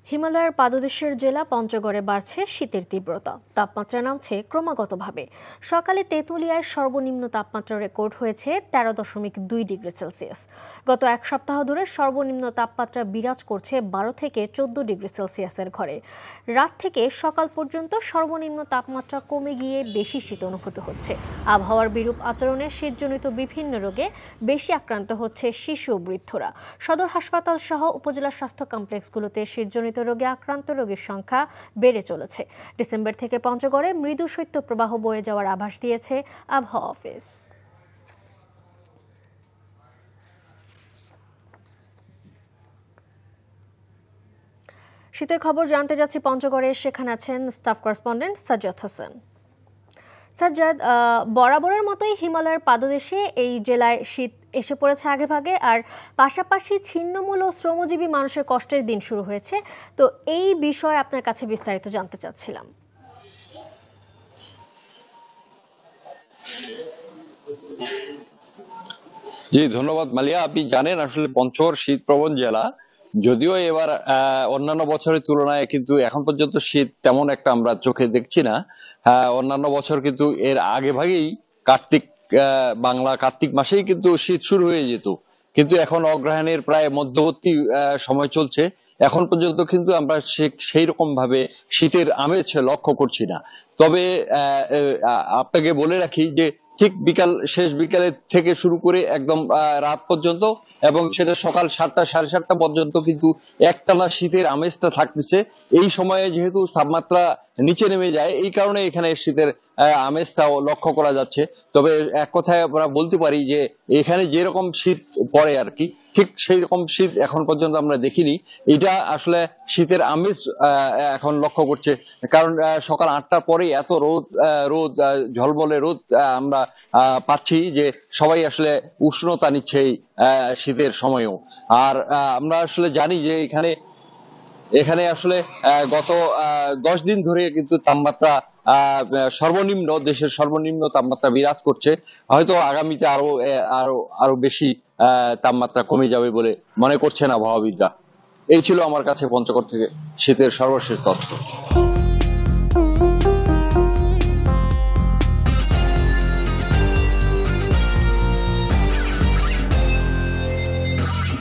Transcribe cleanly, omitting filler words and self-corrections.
হিমালয়ের পাদদেশের জেলা পঞ্চগড়ে বাড়ছে শীতের তীব্রতা, তাপমাত্রা নামছে ক্রমাগতভাবে। সকালে তেঁতুলিয়ায় সর্বনিম্ন তাপমাত্রা রেকর্ড হয়েছে 13.2 ডিগ্রি সেলসিয়াস। গত এক সপ্তাহ ধরে সর্বনিম্ন তাপমাত্রা বিরাজ করছে 12 থেকে 14 ডিগ্রি সেলসিয়াসের ঘরে। রাত থেকে সকাল পর্যন্ত সর্বনিম্ন তাপমাত্রা কমে গিয়ে বেশি শীত অনুভূত হচ্ছে। আবহাওয়ার বিরূপ আচরণে শীতজনিত বিভিন্ন রোগে বেশি আক্রান্ত হচ্ছে শিশু ও বৃদ্ধরা। সদর হাসপাতাল সহ উপজেলা স্বাস্থ্য কমপ্লেক্সগুলোতে শীতজনিত রোগে আক্রান্ত রোগীর সংখ্যা বেড়ে চলেছে। ডিসেম্বর থেকে পঞ্চগড়ে মৃদু শৈত্যপ্রবাহ বয়ে যাওয়ার আভাস দিয়েছে আবহাওয়া অফিস। শীতের খবর জানতে যাচ্ছি পঞ্চগড়ে, সেখানে আছেন স্টাফ করেসপন্ডেন্ট সাজ্জাদ হোসেন। সাজ্জাদ, বরাবরের মতোই হিমালয়ের পাদদেশে এই জেলায় শীত এসে পড়েছে আগেভাগে, আর পাশাপাশি ছিন্নমূল ও শ্রমজীবী মানুষের কষ্টের দিন শুরু হয়েছে। তো এই বিষয়ে আপনার কাছে বিস্তারিত জানতে চাচ্ছিলাম। জি, ধন্যবাদ মালিয়া। আপনি জানেন আসলে পঞ্চগড় শীতপ্রবণ জেলা। যদিও এবার অন্যান্য বছরের তুলনায় কিন্তু এখন পর্যন্ত শীত তেমন একটা আমরা চোখে দেখছি না। অন্যান্য বছর কিন্তু এর আগে ভাগেই বাংলা কার্তিক মাসেই কিন্তু শীত শুরু হয়ে যেত, কিন্তু এখন অগ্রহায়ণের প্রায় মধ্যবর্তী সময় চলছে। এখন পর্যন্ত কিন্তু আমরা সেই রকম ভাবে শীতের আমেজ লক্ষ্য করছি না। তবে আপনাকে বলে রাখি যে ঠিক শেষ বিকালের থেকে শুরু করে একদম রাত পর্যন্ত, এবং সেটা সকাল 7টা 7:30 পর্যন্ত কিন্তু একটানা শীতের আমেজটা থাকতেছে। এই সময়ে যেহেতু তাপমাত্রা নিচে নেমে যায়, এই কারণে এখানে শীতের আমেজটাও লক্ষ্য করা যাচ্ছে। তবে এক কথায় আমরা বলতে পারি যে এখানে যেরকম শীত পড়ে আর কি, ঠিক সেই রকম শীত এখন পর্যন্ত আমরা দেখিনি। এটা আসলে শীতের আমেজ এখন লক্ষ্য করছে, কারণ সকাল 8টার পরে এত রোদ ঝলমলে রোদ আমরা পাচ্ছি যে সবাই আসলে উষ্ণতা নিচ্ছে এই শীতের সময়ও। আর আমরা আসলে জানি যে এখানে আসলে গত 10 দিন ধরে কিন্তু তাপমাত্রা দেশের সর্বনিম্ন তাপমাত্রা বিরাজ করছে। হয়তো আগামীতে আরো বেশি তাপমাত্রা কমে যাবে বলে মনে করছেন আবহাওয়াবিদরা। এই ছিল আমার কাছে পঞ্চগড় থেকে শীতের সর্বশেষ তথ্য।